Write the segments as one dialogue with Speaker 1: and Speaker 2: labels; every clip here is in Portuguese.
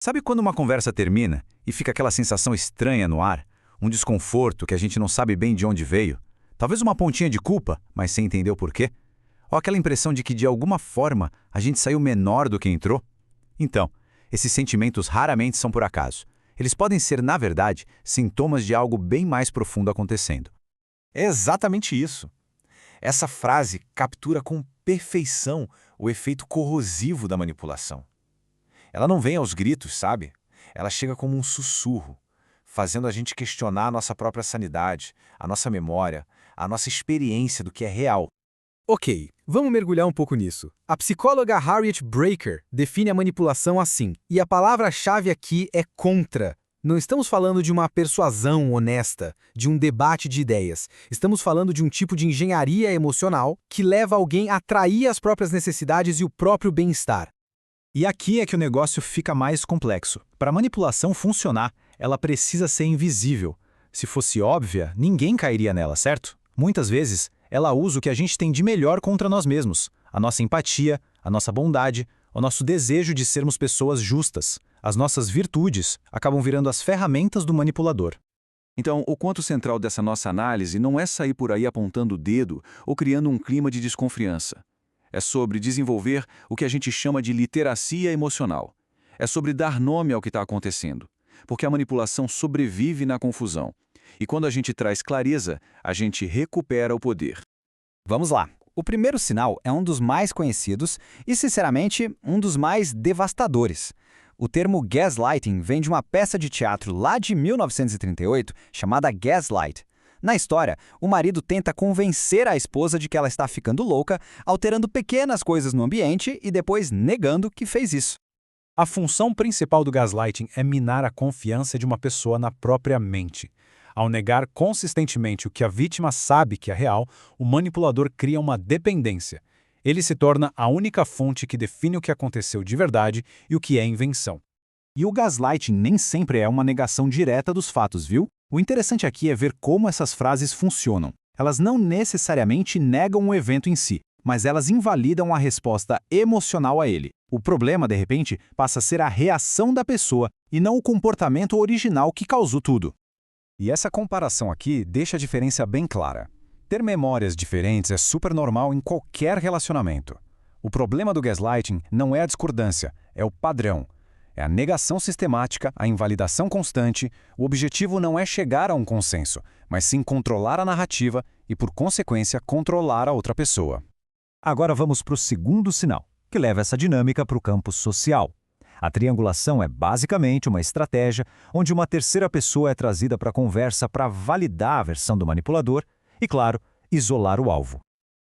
Speaker 1: Sabe quando uma conversa termina e fica aquela sensação estranha no ar? Um desconforto que a gente não sabe bem de onde veio? Talvez uma pontinha de culpa, mas sem entender o porquê? Ou aquela impressão de que de alguma forma a gente saiu menor do que entrou? Então, esses sentimentos raramente são por acaso. Eles podem ser, na verdade, sintomas de algo bem mais profundo acontecendo.
Speaker 2: É exatamente isso. Essa frase captura com perfeição o efeito corrosivo da manipulação. Ela não vem aos gritos, sabe? Ela chega como um sussurro, fazendo a gente questionar a nossa própria sanidade, a nossa memória, a nossa experiência do que é real.
Speaker 3: Ok, vamos mergulhar um pouco nisso. A psicóloga Harriet Breker define a manipulação assim, e a palavra-chave aqui é contra. Não estamos falando de uma persuasão honesta, de um debate de ideias. Estamos falando de um tipo de engenharia emocional que leva alguém a trair as próprias necessidades e o próprio bem-estar.
Speaker 4: E aqui é que o negócio fica mais complexo. Para a manipulação funcionar, ela precisa ser invisível. Se fosse óbvia, ninguém cairia nela, certo? Muitas vezes, ela usa o que a gente tem de melhor contra nós mesmos. A nossa empatia, a nossa bondade, o nosso desejo de sermos pessoas justas. As nossas virtudes acabam virando as ferramentas do manipulador.
Speaker 1: Então, o ponto central dessa nossa análise não é sair por aí apontando o dedo ou criando um clima de desconfiança. É sobre desenvolver o que a gente chama de literacia emocional. É sobre dar nome ao que está acontecendo. Porque a manipulação sobrevive na confusão. E quando a gente traz clareza, a gente recupera o poder.
Speaker 5: Vamos lá. O primeiro sinal é um dos mais conhecidos e, sinceramente, um dos mais devastadores. O termo gaslighting vem de uma peça de teatro lá de 1938 chamada Gaslight. Na história, o marido tenta convencer a esposa de que ela está ficando louca, alterando pequenas coisas no ambiente e depois negando que fez isso.
Speaker 4: A função principal do gaslighting é minar a confiança de uma pessoa na própria mente. Ao negar consistentemente o que a vítima sabe que é real, o manipulador cria uma dependência. Ele se torna a única fonte que define o que aconteceu de verdade e o que é invenção. E o gaslighting nem sempre é uma negação direta dos fatos, viu? O interessante aqui é ver como essas frases funcionam. Elas não necessariamente negam o evento em si, mas elas invalidam a resposta emocional a ele. O problema, de repente, passa a ser a reação da pessoa e não o comportamento original que causou tudo. E essa comparação aqui deixa a diferença bem clara. Ter memórias diferentes é super normal em qualquer relacionamento. O problema do gaslighting não é a discordância, é o padrão. É a negação sistemática, a invalidação constante. O objetivo não é chegar a um consenso, mas sim controlar a narrativa e, por consequência, controlar a outra pessoa. Agora vamos para o segundo sinal, que leva essa dinâmica para o campo social. A triangulação é basicamente uma estratégia onde uma terceira pessoa é trazida para a conversa para validar a versão do manipulador e, claro, isolar o alvo.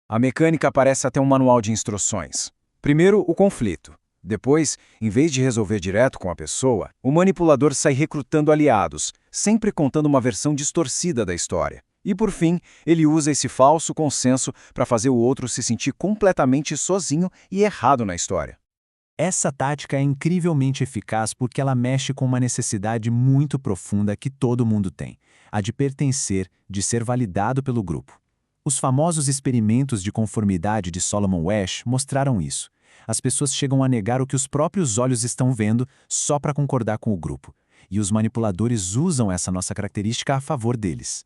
Speaker 2: A mecânica parece até um manual de instruções. Primeiro, o conflito. Depois, em vez de resolver direto com a pessoa, o manipulador sai recrutando aliados, sempre contando uma versão distorcida da história. E, por fim, ele usa esse falso consenso para fazer o outro se sentir completamente sozinho e errado na história.
Speaker 4: Essa tática é incrivelmente eficaz porque ela mexe com uma necessidade muito profunda que todo mundo tem, a de pertencer, de ser validado pelo grupo. Os famosos experimentos de conformidade de Solomon Asch mostraram isso. As pessoas chegam a negar o que os próprios olhos estão vendo só para concordar com o grupo. E os manipuladores usam essa nossa característica a favor deles.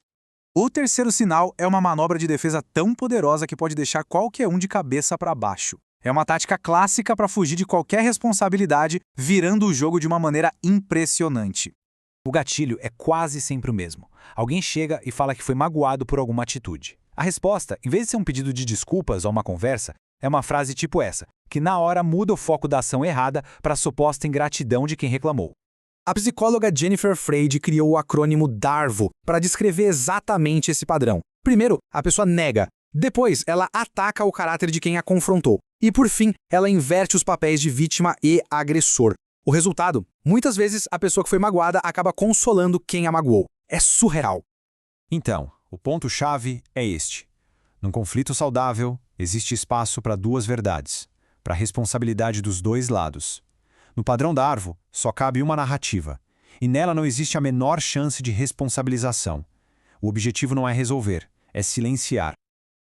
Speaker 3: O terceiro sinal é uma manobra de defesa tão poderosa que pode deixar qualquer um de cabeça para baixo. É uma tática clássica para fugir de qualquer responsabilidade, virando o jogo de uma maneira impressionante. O gatilho é quase sempre o mesmo. Alguém chega e fala que foi magoado por alguma atitude. A resposta, em vez de ser um pedido de desculpas ou uma conversa, é uma frase tipo essa, que na hora muda o foco da ação errada para a suposta ingratidão de quem reclamou. A psicóloga Jennifer Freyd criou o acrônimo DARVO para descrever exatamente esse padrão. Primeiro, a pessoa nega. Depois, ela ataca o caráter de quem a confrontou. E, por fim, ela inverte os papéis de vítima e agressor. O resultado? Muitas vezes, a pessoa que foi magoada acaba consolando quem a magoou. É surreal.
Speaker 4: Então, o ponto-chave é este. Num conflito saudável, existe espaço para duas verdades, para a responsabilidade dos dois lados. No padrão DARVO, só cabe uma narrativa, e nela não existe a menor chance de responsabilização. O objetivo não é resolver, é silenciar.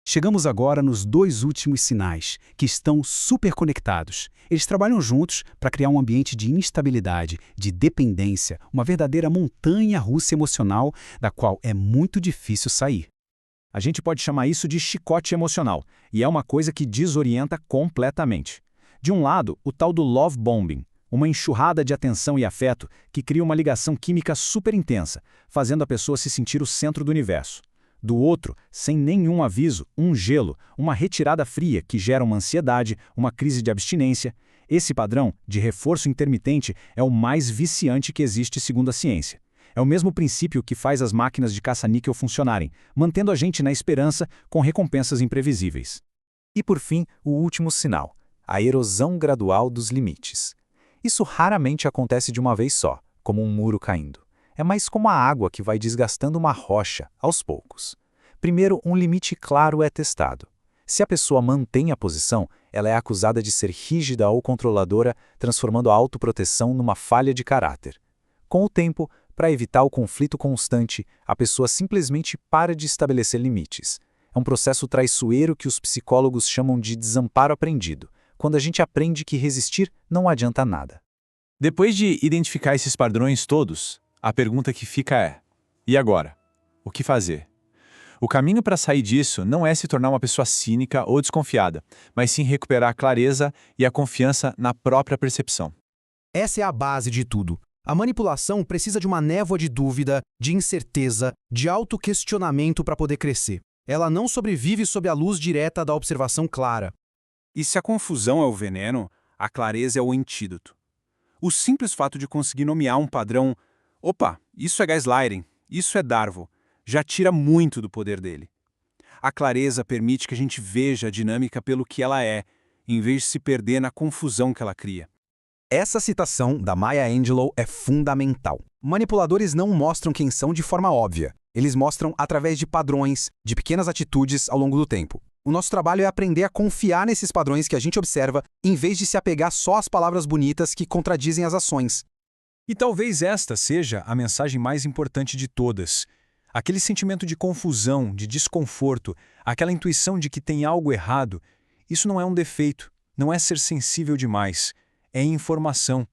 Speaker 6: Chegamos agora nos dois últimos sinais, que estão super conectados. Eles trabalham juntos para criar um ambiente de instabilidade, de dependência, uma verdadeira montanha-russa emocional da qual é muito difícil sair.
Speaker 2: A gente pode chamar isso de chicote emocional, e é uma coisa que desorienta completamente. De um lado, o tal do love bombing, uma enxurrada de atenção e afeto que cria uma ligação química super intensa, fazendo a pessoa se sentir o centro do universo. Do outro, sem nenhum aviso, um gelo, uma retirada fria que gera uma ansiedade, uma crise de abstinência. Esse padrão de reforço intermitente é o mais viciante que existe segundo a ciência. É o mesmo princípio que faz as máquinas de caça-níquel funcionarem, mantendo a gente na esperança com recompensas imprevisíveis.
Speaker 7: E por fim, o último sinal, a erosão gradual dos limites. Isso raramente acontece de uma vez só, como um muro caindo. É mais como a água que vai desgastando uma rocha, aos poucos. Primeiro, um limite claro é testado. Se a pessoa mantém a posição, ela é acusada de ser rígida ou controladora, transformando a autoproteção numa falha de caráter. Com o tempo, para evitar o conflito constante, a pessoa simplesmente para de estabelecer limites. É um processo traiçoeiro que os psicólogos chamam de desamparo aprendido, quando a gente aprende que resistir não adianta nada.
Speaker 3: Depois de identificar esses padrões todos, a pergunta que fica é: e agora? O que fazer? O caminho para sair disso não é se tornar uma pessoa cínica ou desconfiada, mas sim recuperar a clareza e a confiança na própria percepção.
Speaker 8: Essa é a base de tudo. A manipulação precisa de uma névoa de dúvida, de incerteza, de autoquestionamento para poder crescer. Ela não sobrevive sob a luz direta da observação clara.
Speaker 3: E se a confusão é o veneno, a clareza é o antídoto. O simples fato de conseguir nomear um padrão, opa, isso é gaslighting, isso é Darvo, já tira muito do poder dele. A clareza permite que a gente veja a dinâmica pelo que ela é, em vez de se perder na confusão que ela cria.
Speaker 8: Essa citação da Maya Angelou é fundamental. Manipuladores não mostram quem são de forma óbvia. Eles mostram através de padrões, de pequenas atitudes ao longo do tempo. O nosso trabalho é aprender a confiar nesses padrões que a gente observa, em vez de se apegar só às palavras bonitas que contradizem as ações.
Speaker 4: E talvez esta seja a mensagem mais importante de todas. Aquele sentimento de confusão, de desconforto, aquela intuição de que tem algo errado, isso não é um defeito, não é ser sensível demais. É informação.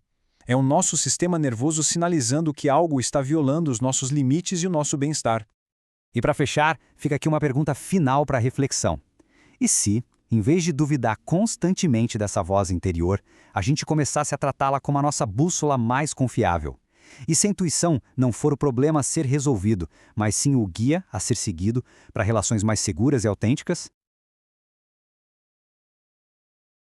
Speaker 4: É o nosso sistema nervoso sinalizando que algo está violando os nossos limites e o nosso bem-estar.
Speaker 5: E para fechar, fica aqui uma pergunta final para reflexão. E se, em vez de duvidar constantemente dessa voz interior, a gente começasse a tratá-la como a nossa bússola mais confiável? E se a intuição não for o problema a ser resolvido, mas sim o guia a ser seguido para relações mais seguras e autênticas?